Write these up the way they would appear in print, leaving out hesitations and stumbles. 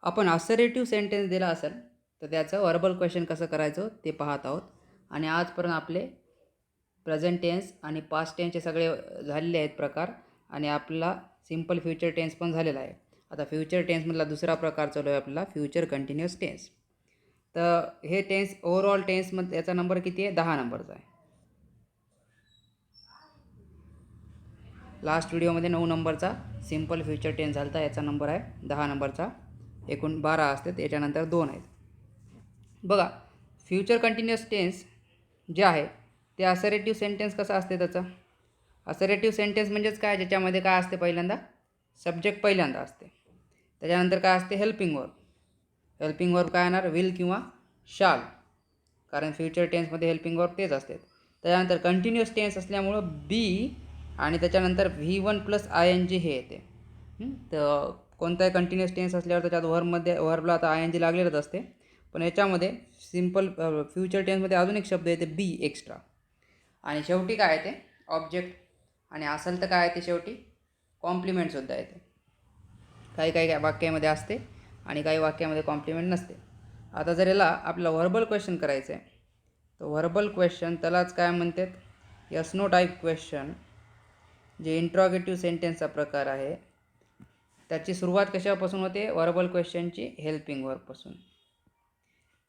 आपण assertive sentence दिला असेल तर त्याचं वर्बल क्वेश्चन कसं करायचं ते पाहत आहोत. आणि आजपर्यंत आपले प्रेझेंट टेन्स आणि पास्ट टेन्सचे सगळे झालेले आहेत प्रकार, आणि आपला सिम्पल फ्युचर टेन्स पण झालेला आहे. आता फ्युचर टेन्समधला दुसरा प्रकार चालू आहे आपला फ्युचर कंटिन्युअस टेन्स. तर हे टेन्स ओव्हरऑल टेन्समध्ये याचा नंबर किती आहे? 10 नंबरचा आहे. लास्ट व्हिडिओमध्ये 9 नंबरचा सिम्पल फ्युचर टेन्स झाला, याचा नंबर आहे 10 नंबरचा. एकूण 12 असते, त्याच्यानंतर 2 आहेत. बघा, फ्युचर कंटिन्युअस टेन्स जे आहे ते असर्टिव्ह सेंटेन्स कसं असते त्याचं. असर्टिव्ह सेंटेन्स म्हणजेच काय, ज्याच्यामध्ये काय असते, पहिल्यांदा सब्जेक्ट पहिल्यांदा असते, त्याच्यानंतर काय असते, हेल्पिंग वर्ब. हेल्पिंग वर्ब काय येणार, विल किंवा शाल, कारण फ्युचर टेन्समध्ये हेल्पिंग वर्ब तेच असते. त्याच्यानंतर कंटिन्युअस टेन्स असल्यामुळं बी आणि त्याच्यानंतर V1 प्लस ING हे येते. तर कोणताही कंटिन्युअस टेन्स असल्यावर त्याच्यात वर्बला आता ING लागलेलंच असते, पण याच्यामध्ये सिम्पल फ्युचर टेन्समध्ये अजून एक शब्द येते बी एक्स्ट्रा. आणि शेवटी काय येते, ऑब्जेक्ट. आणि असेल तर काय येते शेवटी, कॉम्प्लिमेंटसुद्धा येते. काही काही वाक्यामध्ये असते आणि काही वाक्यामध्ये कॉम्प्लिमेंट नसते. आता जर याला आपल्याला व्हर्बल क्वेश्चन करायचं आहे, तर व्हर्बल क्वेश्चन त्यालाच काय म्हणतात, यस नो टाईप क्वेश्चन, जे इंट्रॉगेटिव्ह सेंटेन्सचा प्रकार आहे. त्याची सुरुवात कशापासून होते, व्हर्बल क्वेश्चनची हेल्पिंग वर्बपासून.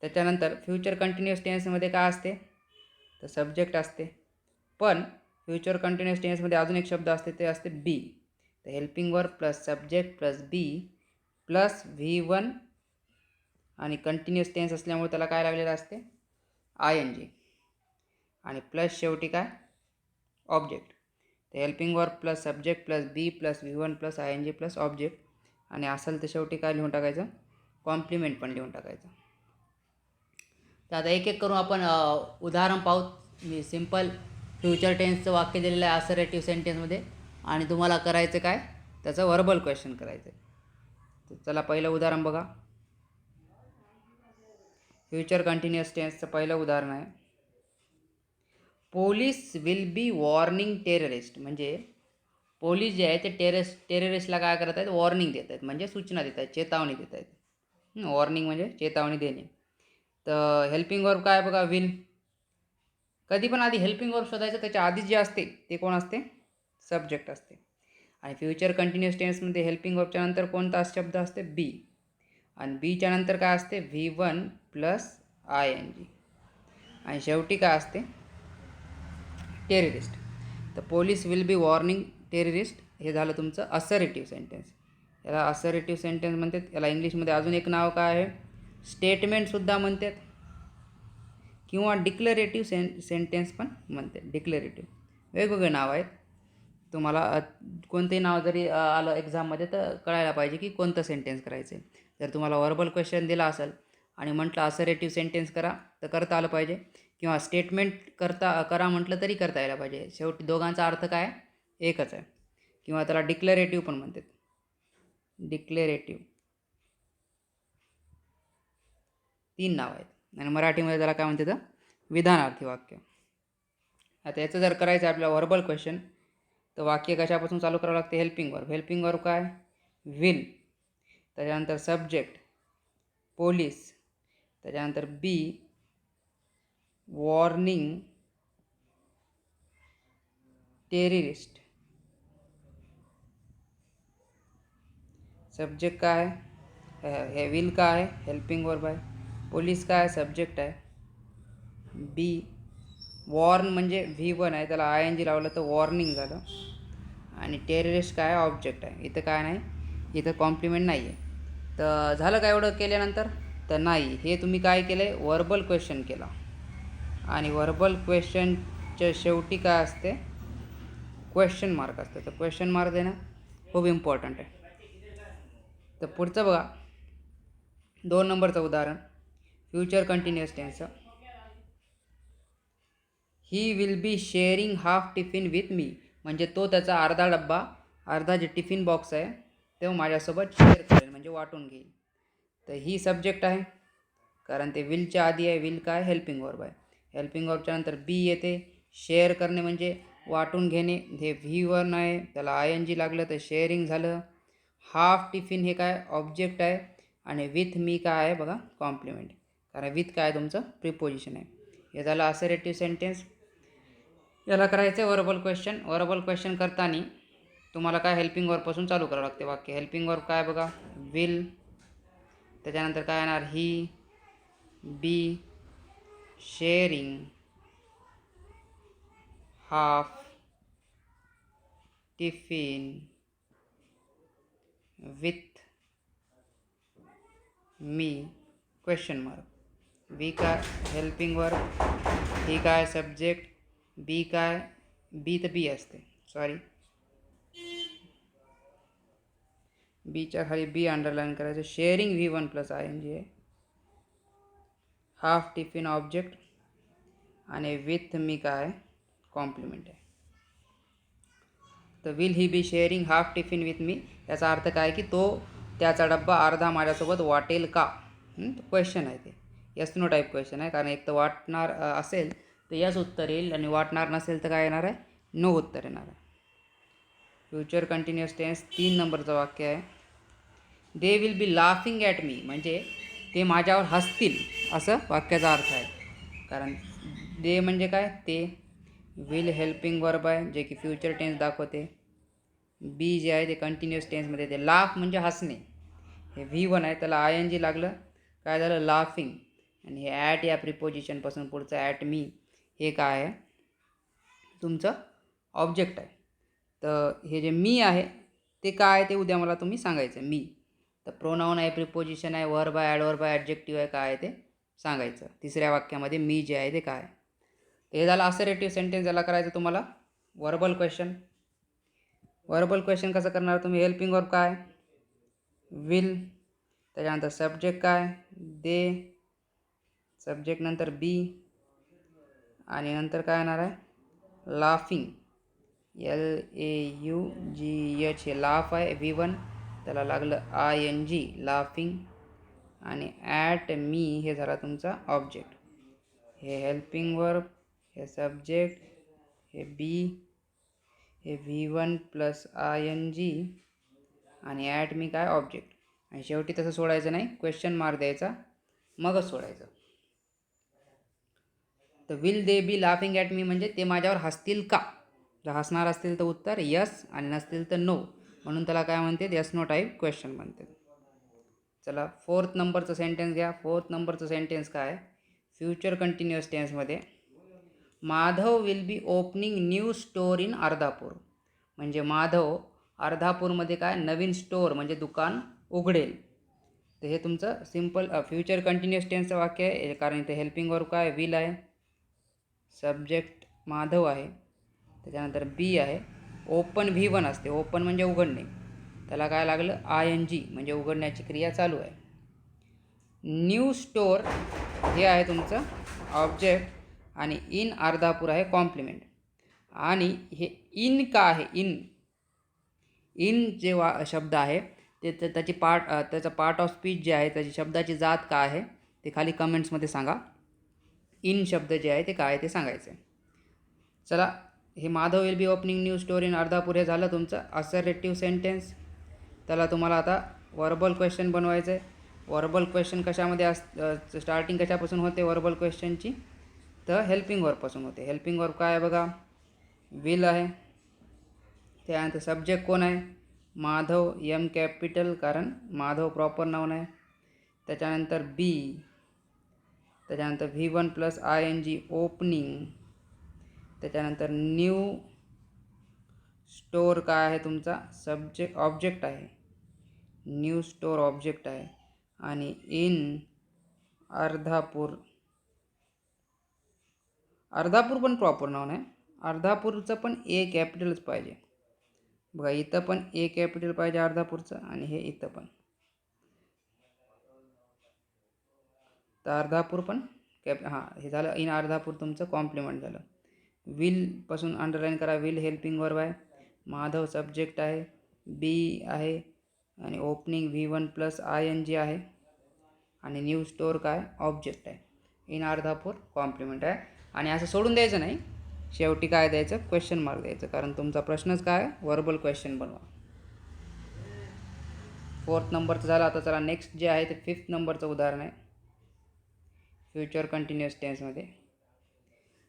त्याच्यानंतर फ्युचर कंटिन्युअस टेन्समध्ये काय असते, तर सब्जेक्ट असते. पण फ्युचर कंटिन्युअस टेन्समध्ये अजून एक शब्द असते, ते असते बी. तर helping verb plus subject plus be plus V1, आणि कंटिन्युअस टेन्स असल्यामुळे त्याला काय लागलेलं असते, ING, आणि प्लस शेवटी काय, ऑब्जेक्ट. तर helping verb plus subject plus be plus V1 plus ING plus object, आणि असेल तर शेवटी काय लिहून टाकायचं, कॉम्प्लिमेंट पण लिहून टाकायचं. तर आता एक एक करून आपण उदाहरण पाहू. मी सिम्पल फ्युचर टेन्सचं वाक्य दिलेलं आहे असर्टिव्ह सेंटेन्समध्ये, आणि तुम्हाला करायचं काय, त्याचं व्हर्बल क्वेश्चन करायचं आहे. तर चला, पहिलं उदाहरण बघा. फ्युचर कंटिन्युअस टेन्सचं पहिलं उदाहरण आहे, police will be warning terrorist. म्हणजे पोलीस जे आहे ते टेररिस्टला काय करत आहेत, वॉर्निंग देत आहेत, म्हणजे सूचना देत आहेत, चेतावणी देत आहेत. वॉर्निंग म्हणजे चेतावणी देणे. तर हेल्पिंग वर्ब काय बघा, विल. कधी पण आधी हेल्पिंग वर्ब शोधायचं, त्याच्या आधी जे असते ते कोण असते, सब्जेक्ट असते. आणि फ्युचर कंटिन्युअस टेन्समध्ये हेल्पिंग वर्बच्या नंतर कोणता शब्द असते, बी. आणि बीच्या नंतर काय असते, V1 प्लस ING, आणि शेवटी काय असते, टेररिस्ट. तर police will be warning terrorist, हे झालं तुमचं असर्टिव्ह सेंटेन्स. याला असर्टिव्ह सेंटेन्स म्हणतात. याला इंग्लिशमध्ये अजून एक नाव काय आहे, स्टेटमेंटसुद्धा म्हणतात, किंवा डिक्लरेटिव्ह सेंटेन्स पण म्हणतात. डिक्लरेटिव्ह वेगवेगळे नाव आहेत. तुम्हाला कोणतेही नाव जरी आलं एक्झाममध्ये तर कळायला पाहिजे की कोणतं सेंटेन्स करायचं आहे. जर तुम्हाला व्हर्बल क्वेश्चन दिला असेल आणि म्हटलं असर्टिव्ह सेंटेन्स करा, तर करता आलं पाहिजे, किंवा स्टेटमेंट करा म्हटलं तरी करता यायला पाहिजे. शेवटी दोघांचा अर्थ काय एकच आहे. किंवा त्याला डिक्लरेटिव्ह पण म्हणतात. डिक्लेरेटिव्ह 3 नाव आहेत. आणि मराठीमध्ये त्याला काय म्हणतात, विधानार्थी वाक्य. आता याचं जर करायचं आहे आपल्याला व्हर्बल क्वेश्चन, तर वाक्य कशापासून चालू करावं लागते, हेल्पिंग वर्ब. हेल्पिंग वर्ब काय, विल. त्याच्यानंतर सब्जेक्ट पोलीस, त्याच्यानंतर बी वॉर्निंग टेररिस्ट. सब्जेक्ट काय हे विल काय आहे, हेल्पिंग वर्ब आहे. पोलीस काय, सब्जेक्ट आहे. बी वॉर्न म्हणजे V1 आहे, त्याला ING लावलं तर वॉर्निंग झालं. आणि टेररिस्ट काय, ऑब्जेक्ट आहे. इथं काय नाही, इथं कॉम्प्लिमेंट नाही आहे. तर झालं का एवढं केल्यानंतर, तर नाही, हे तुम्ही काय केलं आहे, व्हर्बल क्वेश्चन केला. आणि व्हर्बल क्वेश्चनच्या शेवटी काय असते, क्वेश्चन मार्क असते. तर क्वेश्चन मार्क देणं खूप इम्पॉर्टंट आहे. तर पुढचं बघा, 2 नंबरचं उदाहरण फ्युचर कंटिन्युअस टेन्सचं. He will be sharing half tiffin with me. म्हणजे तो त्याचा अर्धा डब्बा, अर्धा जे टिफिन बॉक्स आहे तो माझ्यासोबत शेअर करेल, म्हणजे वाटून घेईल. तर ही सब्जेक्ट आहे, कारण ते विलच्या आधी आहे. विल काय, हेल्पिंग वर्ब आहे. हेल्पिंग वर्बच्या नंतर बी येते. शेअर करणे म्हणजे वाटून घेणे, हे V1 आहे, त्याला ING लागलं तर शेअरिंग झालं. हाफ टिफिन हे काय, ऑब्जेक्ट आहे. आणि विथ मी काय आहे बघा कॉम्प्लिमेंट, कारण विथ काय तुमचं प्रिपोजिशन आहे. हे झालं असर्टिव्ह सेंटेन्स. याला करायचं आहे वर्बल क्वेश्चन. वर्बल क्वेश्चन करताना तुम्हाला काय हेल्पिंग वर्बपासून चालू करावं लागते वाक्य. हेल्पिंग वर्ब काय बघा विल, त्याच्यानंतर काय येणार he, be, sharing, half, tiffin, with me, question mark. Be काय हेल्पिंग वर्ब, ही काय सब्जेक्ट, बी काय बी तर बी असते सॉरी, बीच्या खाली बी अंडरलाईन करायचं. शेअरिंग V1 + ING आहे. हाफ टिफिन ऑब्जेक्ट आणि विथ मी काय कॉम्प्लिमेंट आहे. तर will he be sharing half tiffin with me, याचा अर्थ काय की तो त्याचा डब्बा अर्धा माझ्यासोबत वाटेल का. क्वेश्चन आहे ते, यस नो टाईप क्वेश्चन आहे. कारण एक तर वाटणार असेल तर यस उत्तर येईल आणि वाटणार नसेल तर काय येणार आहे नो उत्तर येणार आहे. फ्युचर कंटिन्युअस टेन्स 3 नंबरचं वाक्य आहे. They will be laughing at me, म्हणजे ते माझ्यावर हसतील असं वाक्याचा अर्थ आहे. कारण दे म्हणजे काय ते, विल हेल्पिंग वर्ब आहे जे की फ्युचर टेन्स दाखवते. बी जे आहे ते कंटिन्युअस टेन्समध्ये ते. लाफ म्हणजे हसणे, हे V1 आहे त्याला ING लागलं, काय झालं लाफिंग. आणि हे ॲट या प्रिपोजिशनपासून पुढचं ॲट मी हे काय आहे तुमचं ऑब्जेक्ट आहे. तर हे जे मी आहे ते काय ते उद्या मला तुम्ही सांगायचं. मी तर प्रोनाऊन आहे, प्रिपोजिशन आहे, वर्ब आहे, ॲडवर्ब आहे, ॲडजेक्टिव्ह आहे, काय आहे ते सांगायचं. तिसऱ्या वाक्यामध्ये मी जे आहे ते काय. हे झालं असर्टिव्ह सेंटेन्स. याला करायचं तुम्हाला वर्बल क्वेश्चन. वर्बल क्वेश्चन कसं करणार तुम्ही. हेल्पिंग वर्ब काय विल, त्याच्यानंतर सब्जेक्ट काय दे, सब्जेक्ट नंतर बी आणि नंतर काय येणार आहे लाफिंग, LAUGH हे लाफ आहे V1 त्याला लागलं ING लाफिंग. आणि ॲट मी हे झाला तुमचा ऑब्जेक्ट. हे हेल्पिंग वर्ब, हे सब्जेक्ट, हे बी, हे V1 + ING आणि ॲट मी काय ऑब्जेक्ट. आणि शेवटी तसं सोडायचं नाही, क्वेश्चन मार्क द्यायचा मगच सोडायचं. तर will they B laughing at me म्हणजे ते माझ्यावर हसतील का. जर हसणार असतील तर उत्तर यस आणि नसतील तर नो, म्हणून त्याला काय म्हणते यस नो टाईप क्वेश्चन म्हणते. चला 4th नंबरचं सेंटेन्स घ्या. 4th नंबरचं सेंटेन्स काय फ्युचर कंटिन्युअस टेन्समध्ये. Madhav will be opening new store in Ardhapur, म्हणजे माधव अर्धापूरमध्ये काय नवीन स्टोअर म्हणजे दुकान उघडेल. तर हे तुमचं सिम्पल फ्युचर कंटिन्युअस टेन्सचं वाक्य आहे. कारण इथे हेल्पिंग वर्ब काय विल आहे, सब्जेक्ट माधव आहे, त्याच्यानंतर बी आहे, ओपन V1 असते, ओपन म्हणजे उघडणे, त्याला काय लागलं ING म्हणजे उघडण्याची क्रिया चालू आहे. न्यू स्टोअर हे आहे तुमचं ऑब्जेक्ट आणि इन अर्धापूर आहे कॉम्प्लिमेंट. आणि हे इन का आहे इन जे शब्द आहे ते त्याची त्याचं पार्ट ऑफ स्पीच जे आहे त्याची शब्दाची जात काय आहे ते खाली कमेंट्समध्ये सांगा. इन शब्द जे आहे ते काय ते सांगायचं आहे. चला हे Madhav will be opening new store in Ardhapur हे झालं तुमचं असर्टिव्ह सेंटेन्स. त्याला तुम्हाला आता वर्बल क्वेश्चन बनवायचं आहे. वर्बल क्वेश्चन कशामध्ये स्टार्टिंग कशापासून होते वर्बल क्वेश्चनची, तर हेल्पिंग वर्बपासून होते. हेल्पिंग वर्ब काय आहे बघा विल आहे, त्यानंतर सब्जेक्ट कोण आहे माधव M कॅपिटल कारण माधव प्रॉपर नाऊन आहे, त्याच्यानंतर बी, त्याच्यानंतर V1 + ING ओपनिंग, त्याच्यानंतर न्यू स्टोअर काय आहे तुमचा सब्जेक्ट ऑब्जेक्ट आहे, न्यू स्टोअर ऑब्जेक्ट आहे आणि इन अर्धापूर. अर्धापूर पण प्रॉपर नाऊन आहे, अर्धापूरचं पण A कॅपिटलच पाहिजे बघा. इथं पण A कॅपिटल पाहिजे अर्धापूरचं आणि हे इथं पण. तर अर्धापूर पण हे झालं इन अर्धापूर तुमचं कॉम्प्लिमेंट झालं. विलपासून अंडरलाईन करा विल हेल्पिंग वर्ब आहे, माधव सब्जेक्ट आहे, बी आहे आणि ओपनिंग V1 + ING आहे आणि न्यू स्टोअर काय ऑब्जेक्ट आहे. इन अर्धापूर कॉम्प्लिमेंट आहे. आणि असं सोडून द्यायचं नाही, शेवटी काय द्यायचं क्वेश्चन मार्क द्यायचं, कारण तुमचा प्रश्नच काय वर्बल क्वेश्चन बनवा. 4th नंबरचं झालं. आता चला नेक्स्ट जे आहे ते 5th नंबरचं उदाहरण आहे फ्युचर कंटिन्युअस टेन्समध्ये.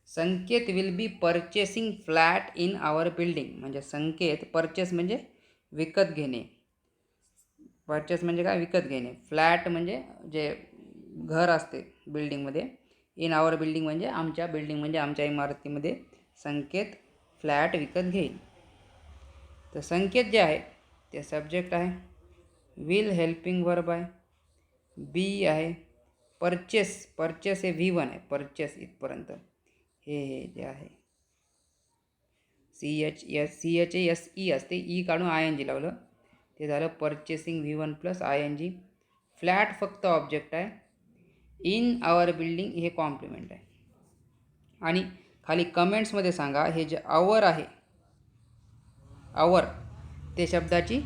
Sanket will be purchasing flat in our building. म्हणजे संकेत, परचेस म्हणजे विकत घेणे, परचेस म्हणजे काय, विकत घेणे. फ्लॅट म्हणजे जे घर असते बिल्डिंगमध्ये. इन आवर बिल्डिंग म्हणजे आमच्या बिल्डिंग म्हणजे आमच्या इमारतीमध्ये संकेत फ्लॅट विकत घेईल. तर संकेत जे आहे ते सब्जेक्ट आहे. विल हेल्पिंग वर्ब आहे. बी आहे परचेस. परचेस हे V1 आहे. परचेस इथपर्यंत हे जे आहे CHSE असते. ई काढून ING लावलं ते झालं purchasing V1 plus ING. Flat फक्त ऑब्जेक्ट आहे. इन आवर बिल्डिंग हे कॉम्प्लिमेंट आहे. आणि खाली कमेंट्समध्ये सांगा हे जे आवर आहे, आवर ते शब्दाची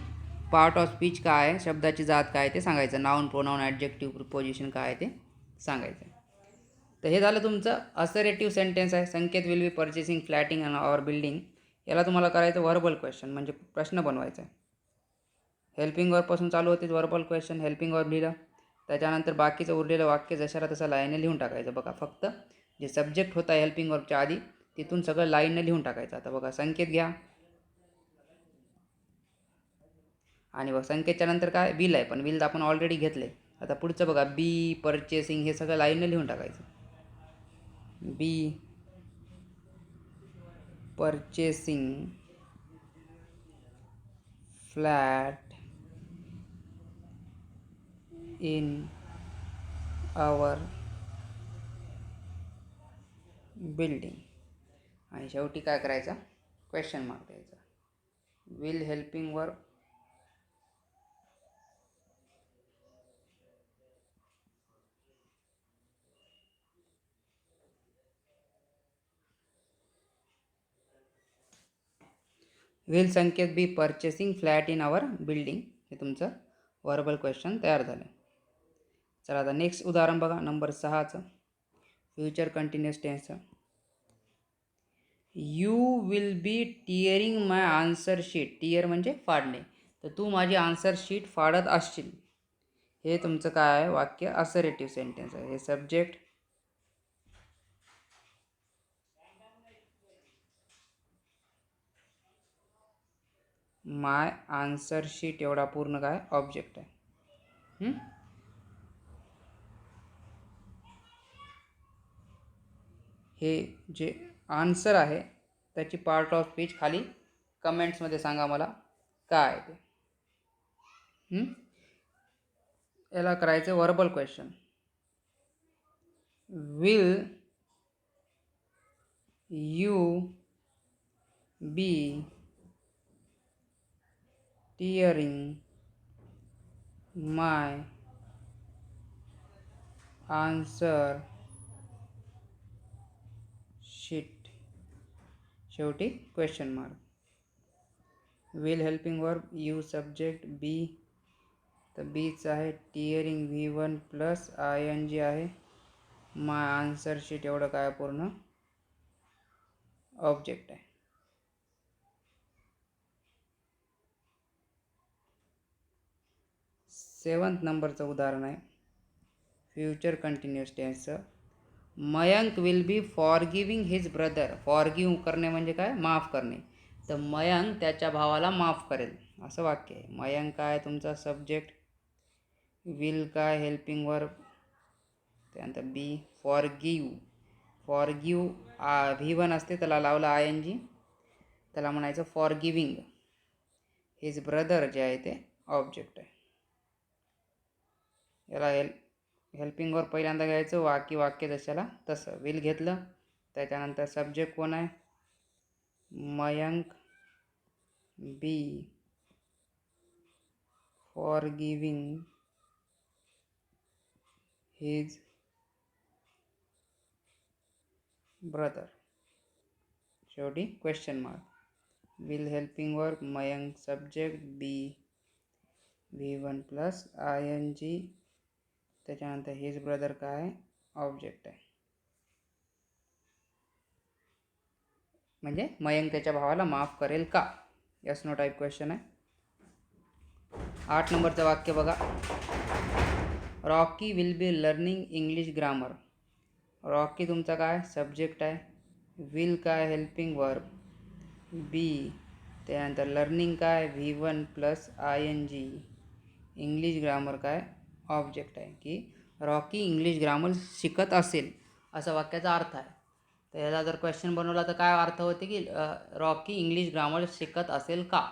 पार्ट ऑफ स्पीच काय आहे, शब्दाची जात काय आहे ते सांगायचं. नाउन, प्रोनाउन, ॲडजेक्टिव्ह, प्रिपोजिशन काय आहे ते सांगायचं. तर हे झालं तुमचं असर्टिव्ह सेंटेन्स आहे. Sanket will be purchasing flat in our building. याला तुम्हाला करायचं व्हर्बल क्वेश्चन, म्हणजे प्रश्न बनवायचा आहे. हेल्पिंग वर्बपासून चालू होते व्हर्बल क्वेश्चन. हेल्पिंग वर्ब लिहिलं, त्याच्यानंतर बाकीचं उरलेलं वाक्य जशाला तसं लाईनने लिहून टाकायचं. बघा फक्त जे सब्जेक्ट होता हेल्पिंग वर्बच्या आधी तिथून सगळं लाईनने लिहून टाकायचं. आता बघा संकेत घ्या आणि बघा संकेतच्या नंतर काय विल आहे, पण विल आपण ऑलरेडी घेतले. आता पुढचं बघा बी परचेसिंग हे सगळं लाईनने लिहून टाकायचं. Be purchasing flat in our building. आणि शेवटी काय करायचा, क्वेश्चन मार्क द्यायचा. Will helping verb will Sanket be purchasing flat in our building. हे तुमचं व्हर्बल क्वेश्चन तयार झालं. चला आता नेक्स्ट उदाहरण बघा नंबर 6चं फ्युचर कंटिन्युअस टेन्सचं. You will be tearing my answer sheet. Tear म्हणजे फाडणे. तर तू माझी आन्सर शीट फाडत असशील. हे तुमचं काय आहे वाक्य, असर्टिव्ह सेंटेन्स आहे. हे सब्जेक्ट, माय आन्सर शीट एवढा पूर्ण काय ऑब्जेक्ट आहे. हे जे आन्सर आहे त्याची पार्ट ऑफ स्पीच खाली कमेंट्समध्ये सांगा मला काय आहे ते. याला करायचं verbal question. Will you be tearing my answer sheet. शेवटी question mark. Will helping verb, you subject, be. तर बीच आहे टिअरिंग V1 प्लस ING आहे. माय आन्सर शीट एवढं काय पूर्ण ऑब्जेक्ट आहे. 7th नंबरचं उदाहरण आहे फ्युचर कंटिन्युअस टेन्सचं. Mayank will be forgiving his brother. Forgive करणे म्हणजे काय, माफ करणे. तर मयंक त्याच्या भावाला माफ करेल असं वाक्य आहे. मयंक काय तुमचा सब्जेक्ट, विल काय हेल्पिंग वर्ब, त्यानंतर बी फॉरगिव्ह. फॉरगिव्ह V1 असते त्याला लावलं ING, त्याला म्हणायचं फॉरगिव्हिंग. हिज ब्रदर जे आहे ते ऑब्जेक्ट आहे. याला हेल्पिंग वर्ब पहिल्यांदा घ्यायचं, वाक्य जशाला तसं. विल घेतलं, त्याच्यानंतर सब्जेक्ट कोण आहे Mayank, be forgiving his brother. शेवटी question mark. Will helping verb, Mayank subject, be V1 plus ING, त्याच्यानंतर हिज ब्रदर काय ऑब्जेक्ट आहे. म्हणजे मयंक त्याच्या भावाला माफ करेल का, यस नो टाईप क्वेश्चन आहे. 8 नंबरचं वाक्य बघा. Rocky will be learning English grammar. Rocky तुमचा काय सब्जेक्ट आहे, विल काय हेल्पिंग वर्ब, बी त्यानंतर लर्निंग काय V1 plus ING, English grammar काय ऑब्जेक्ट आहे. की रॉकी इंग्लिश ग्रामर शिकत असेल असा वाक्याचा अर्थ आहे. तर याला जर क्वेश्चन बनवला तर काय अर्थ होते की रॉकी इंग्लिश ग्रामर शिकत असेल का.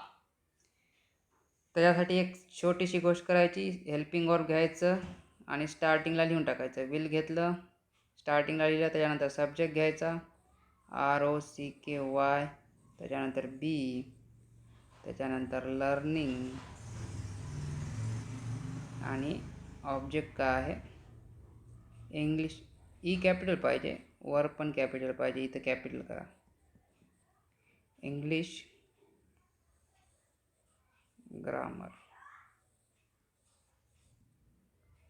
त्याच्यासाठी एक छोटीशी गोष्ट करायची, हेल्पिंग वर्ब घ्यायचं आणि स्टार्टिंगला लिहून टाकायचं. विल घेतलं, स्टार्टिंगला लिहिलं, त्याच्यानंतर सब्जेक्ट घ्यायचा ROCKY, त्याच्यानंतर बी, त्याच्यानंतर लर्निंग आणि ऑब्जेक्ट काय आहे इंग्लिश. ई कॅपिटल पाहिजे, वर्ब पण कॅपिटल पाहिजे, इथं कॅपिटल करा English grammar.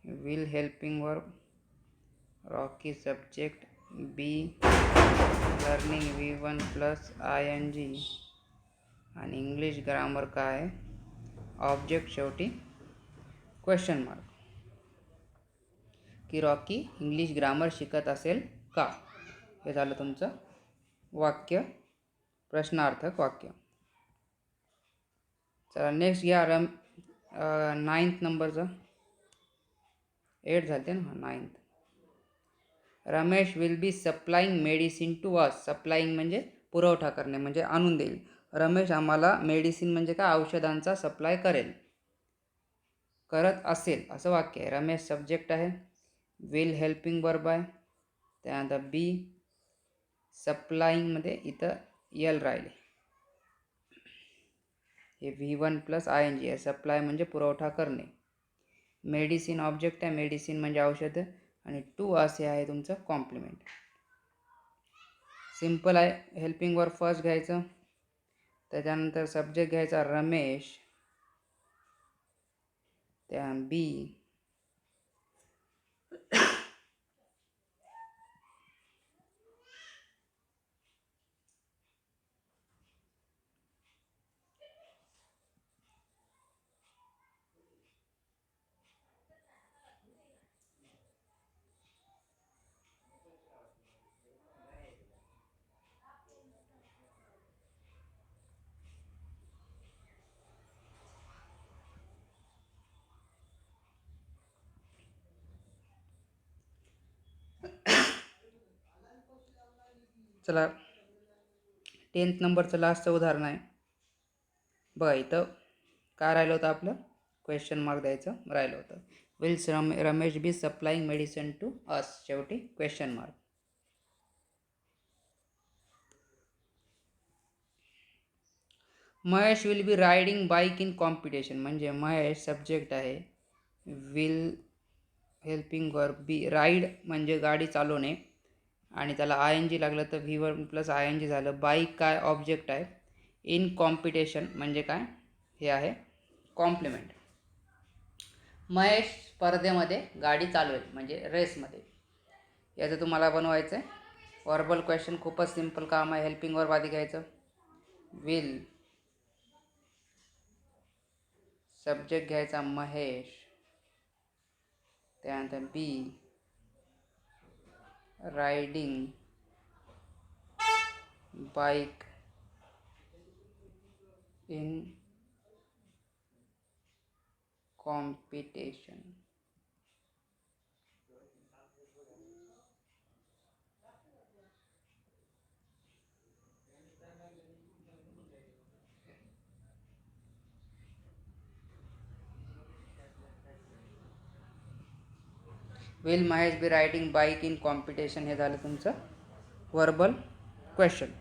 Will helping verb, Rocky subject, be learning V1 plus ING आणि इंग्लिश ग्रामर काय ऑब्जेक्ट शेवटी क्वेश्चन मार्क. की रॉकी इंग्लिश ग्रामर शिकत असेल का. हे झालं तुमचं वाक्य, प्रश्नार्थक वाक्य. चला नेक्स्ट घ्या 9th नंबरचं. 8 झाले ना, 9th. Ramesh will be supplying medicine to us. Supplying म्हणजे पुरवठा करणे, म्हणजे आणून देईल. रमेश आम्हाला मेडिसिन म्हणजे काय औषधांचा सप्लाय करेल, करत असेल असं वाक्य आहे. रमेश सब्जेक्ट आहे, विल हेल्पिंग वर्ब आहे, त्यानंतर बी सप्लाईंगमध्ये इथं यल राहिले, हे V1 प्लस ING आहे. सप्लाय म्हणजे पुरवठा करणे. मेडिसिन ऑब्जेक्ट आहे, मेडिसिन म्हणजे औषधं, आणि टू असे आहे तुमचं कॉम्प्लिमेंट. सिम्पल आहे. हेल्पिंग वर्ब फर्स्ट घ्यायचं, त्याच्यानंतर सब्जेक्ट घ्यायचा रमेश, त्या बी, चला 10th नंबरचं लास्टचं उदाहरण आहे बघा. इथं काय राहिलं होतं आपलं, क्वेश्चन मार्क द्यायचं राहिलं होतं. Will Ramesh be supplying medicine to us, शेवटी question mark. Mahesh will be riding bike in competition. म्हणजे महेश सब्जेक्ट आहे, will helping verb be ride म्हणजे गाडी चालवणे, आणि त्याला ING लागलं तर V1 प्लस ING झालं. बाईक काय ऑब्जेक्ट आहे, इन कॉम्पिटिशन म्हणजे काय हे आहे कॉम्प्लिमेंट. महेश स्पर्धेमध्ये गाडी चालवेल म्हणजे रेसमध्ये. याचं तुम्हाला बनवायचं आहे वर्बल क्वेश्चन. खूपच सिंपल काम आहे. हेल्पिंग वर्ब आधी घ्यायचं, विल सब्जेक्ट घ्यायचा महेश, त्यानंतर be riding bike in competition. Will Mahesh be riding bike in competition. हे झालं तुमचं वर्बल क्वेश्चन.